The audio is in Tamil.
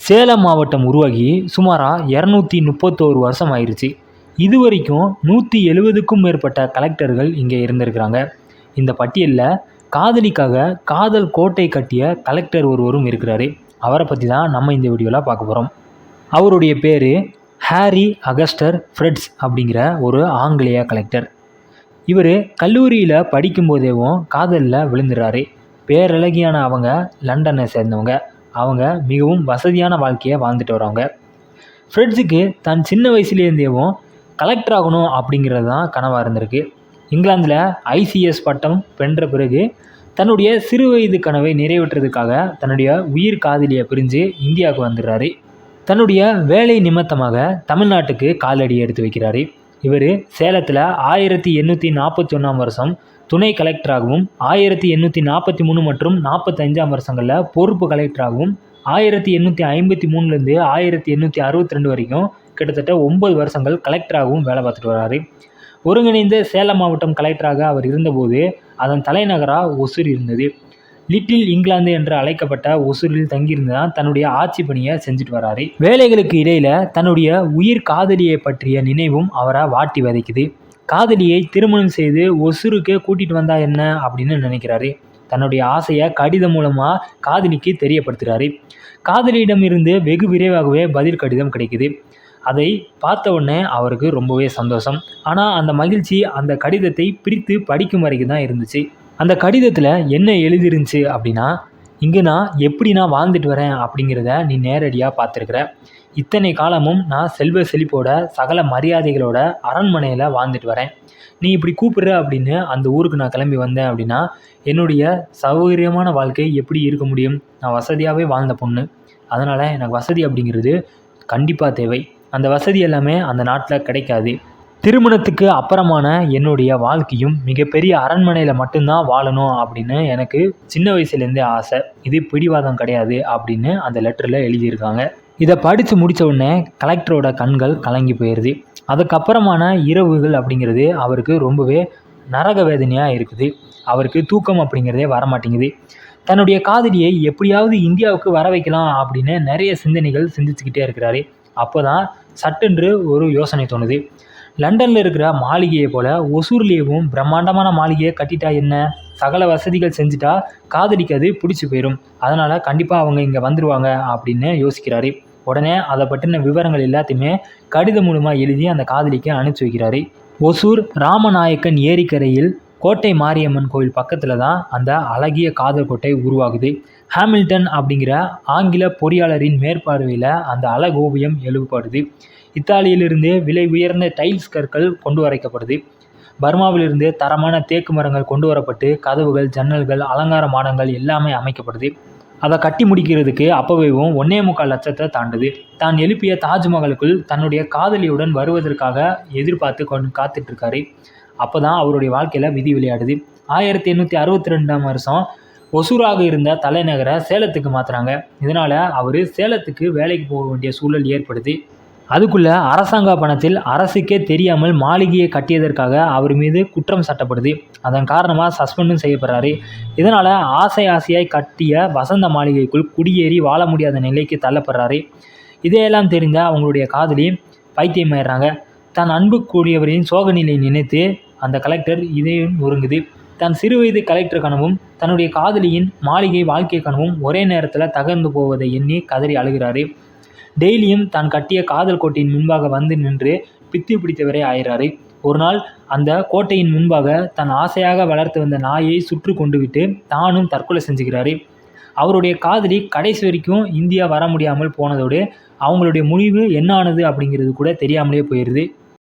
சேலம் மாவட்டம் உருவாகி சுமாராக 231 வருஷம் ஆயிடுச்சு. இது வரைக்கும் 170க்கும் மேற்பட்ட கலெக்டர்கள் இங்கே இருந்திருக்கிறாங்க. இந்த பட்டியலில் காதலிக்காக காதல் கோட்டை கட்டிய கலெக்டர் ஒருவரும் இருக்கிறாரு. அவரை பற்றி தான் நம்ம இந்த வீடியோவில் பார்க்க போகிறோம். அவருடைய பேர் ஹாரி அகஸ்டர் ஃப்ரெட்ஸ் அப்படிங்கிற ஒரு ஆங்கிலேய கலெக்டர். இவர் கல்லூரியில் படிக்கும்போதேவும் காதலில் விழுந்துடுறாரு. பேரழகியான அவங்க லண்டனை சேர்ந்தவங்க. அவங்க மிகவும் வசதியான வாழ்க்கையை வாழ்ந்துட்டு வரவங்க. ஃப்ரெட்ஸுக்கு தன் சின்ன வயசுலேருந்தேவும் கலெக்டர் ஆகணும் அப்படிங்கிறது தான் கனவாக இருந்திருக்கு. இங்கிலாந்தில் ஐசிஎஸ் பட்டம் வென்ற பிறகு தன்னுடைய சிறு வயது கனவை நிறைவேற்றுறதுக்காக தன்னுடைய உயிர் காதலியை பிரிஞ்சு இந்தியாவுக்கு வந்துடுறாரு. தன்னுடைய வேலை நிமித்தமாக தமிழ்நாட்டுக்கு காலடி எடுத்து வைக்கிறாரு. இவர் சேலத்தில் 1841 வருஷம் துணை கலெக்டராகவும் 1843 மற்றும் 45 வருஷங்களில் பொறுப்பு கலெக்டராகவும் 1853 1862 வரைக்கும் கிட்டத்தட்ட 9 வருஷங்கள் கலெக்டராகவும் வேலை பார்த்துட்டு வர்றாரு. ஒருங்கிணைந்த சேலம் மாவட்டம் கலெக்டராக அவர் இருந்தபோது அதன் தலைநகராக ஒசூர் இருந்தது. லிட்டில் இங்கிலாந்து என்று அழைக்கப்பட்ட ஒசூரில் தங்கியிருந்து தான் தன்னுடைய ஆட்சி பணியை செஞ்சுட்டு வராரு. வேலைகளுக்கு இடையில தன்னுடைய உயிர் காதலியை பற்றிய நினைவும் அவரை வாட்டி வதைக்குது. காதலியை திருமணம் செய்து ஒசூருக்கு கூட்டிகிட்டு வந்தா என்ன அப்படின்னு நினைக்கிறாரு. தன்னுடைய ஆசையை கடிதம் மூலமாக காதலிக்கு தெரியப்படுத்துகிறாரு. காதலியிடம் இருந்து வெகு விரைவாகவே பதில் கடிதம் கிடைக்குது. அதை பார்த்த உடனே அவருக்கு ரொம்பவே சந்தோஷம். ஆனால் அந்த மகிழ்ச்சி அந்த கடிதத்தை பிரித்து படிக்கும் வரைக்கும் தான் இருந்துச்சு. அந்த கடிதத்தில் என்ன எழுதிருந்துச்சு அப்படின்னா, இங்கே நான் எப்படி நான் வாழ்ந்துட்டு வரேன் அப்படிங்கிறத நீ நேரடியாக பார்த்துருக்குற. இத்தனை காலமும் நான் செல்வ செழிப்போட சகல மரியாதைகளோட அரண்மனையில் வாழ்ந்துட்டு வரேன். நீ இப்படி கூப்பிடுற அப்படின்னு அந்த ஊருக்கு நான் கிளம்பி வந்தேன் அப்படின்னா என்னுடைய சௌகரியமான வாழ்க்கை எப்படி இருக்க முடியும்? நான் வசதியாகவே வாழ்ந்த பொண்ணு. அதனால் எனக்கு வசதி அப்படிங்கிறது கண்டிப்பாக தேவை. அந்த வசதி எல்லாமே அந்த நாட்டில் கிடைக்காது. திருமணத்துக்கு அப்புறமான என்னுடைய வாழ்க்கையும் மிகப்பெரிய அரண்மனையில் மட்டும்தான் வாழணும் அப்படின்னு எனக்கு சின்ன வயசுலேருந்தே ஆசை. இது பிடிவாதம் கிடையாது அப்படின்னு அந்த லெட்டரில் எழுதியிருக்காங்க. இதை படித்து முடித்த உடனே கலெக்டரோட கண்கள் கலங்கி போயிடுது. அதுக்கப்புறமான இரவுகள் அப்படிங்கிறது அவருக்கு ரொம்பவே நரக வேதனையாக இருக்குது. அவருக்கு தூக்கம் அப்படிங்கிறதே வரமாட்டேங்குது. தன்னுடைய காதலியை எப்படியாவது இந்தியாவுக்கு வர வைக்கலாம் அப்படின்னு நிறைய சிந்தனைகள் சிந்திச்சுக்கிட்டே இருக்கிறாரு. அப்போ தான் சட்டென்று ஒரு யோசனை தோணுது. லண்டனில் இருக்கிற மாளிகையை போல் ஒசூர்லேயும் பிரம்மாண்டமான மாளிகையை கட்டிட்டா என்ன? சகல வசதிகள் செஞ்சுட்டா காதலிக்கு அது பிடிச்சி போயிடும். அதனால் கண்டிப்பாக அவங்க இங்கே வந்துடுவாங்க அப்படின்னு யோசிக்கிறாரு. உடனே அதை பற்றின விவரங்கள் எல்லாத்தையுமே கடிதம் மூலமாக எழுதி அந்த காதலிக்கு அனுப்பிச்சி வைக்கிறாரு. ஒசூர் ராமநாயக்கன் ஏரிக்கரையில் கோட்டை மாரியம்மன் கோயில் பக்கத்தில் தான் அந்த அழகிய காதல் கோட்டை உருவாகுது. ஹாமில்டன் அப்படிங்கிற ஆங்கில பொறியாளரின் மேற்பார்வையில் அந்த அழகோவியம் எழுப்பப்படுது. இத்தாலியிலிருந்து விலை உயர்ந்த டைல்ஸ் கற்கள் கொண்டு வரைக்கப்படுது. பர்மாவிலிருந்து தரமான தேக்கு மரங்கள் கொண்டு வரப்பட்டு கதவுகள், ஜன்னல்கள், அலங்கார மாடங்கள் எல்லாமே அமைக்கப்படுது. அதை கட்டி முடிக்கிறதுக்கு அப்போவேவும் 1.25 லட்சத்தை தாண்டுது. தான் எழுப்பிய தாஜ்மஹாலுக்குள் தன்னுடைய காதலியுடன் வருவதற்காக எதிர்பார்த்து காத்துட்ருக்காரு. அப்போ தான் அவருடைய வாழ்க்கையில் விதி விளையாடுது. 1862 வருஷம் ஒசூராக இருந்த தலைநகரை சேலத்துக்கு மாற்றுறாங்க. இதனால் அவர் சேலத்துக்கு வேலைக்கு போக வேண்டிய சூழல் ஏற்படுது. அதுக்குள்ளே அரசாங்க பணத்தில் அரசுக்கே தெரியாமல் மாளிகையை கட்டியதற்காக அவர் மீது குற்றம் சாட்டப்படுது. அதன் காரணமாக சஸ்பெண்டும் செய்யப்படுறாரு. இதனால் ஆசையாய் கட்டிய வசந்த மாளிகைக்குள் குடியேறி வாழ முடியாத நிலைக்கு தள்ளப்படுறாரு. இதையெல்லாம் தெரிந்த அவங்களுடைய காதலி பைத்தியமாயிடுறாங்க. தன் அன்பு கூடியவரின் சோக நிலையை நினைத்து அந்த கலெக்டர் இதையும் ஒருங்குது. தன் சிறுவயது கலெக்டர் கனவும் தன்னுடைய காதலியின் மாளிகை வாழ்க்கை கனவும் ஒரே நேரத்தில் தகர்ந்து போவதை எண்ணி கதறி அழுகிறாரு. டெய்லியும் தான் கட்டிய காதல் கோட்டையின் முன்பாக வந்து நின்று பித்தி பிடித்தவரே ஆயிறாரு. ஒரு நாள் அந்த கோட்டையின் முன்பாக தன் ஆசையாக வளர்த்து வந்த நாயை சுற்று கொண்டு விட்டு தானும் தற்கொலை செஞ்சுக்கிறாரு. அவருடைய காதலி கடைசி வரைக்கும் இந்தியா வர முடியாமல் போனதோடு அவங்களுடைய முடிவு என்ன ஆனது அப்படிங்கிறது கூட தெரியாமலே போயிடுது.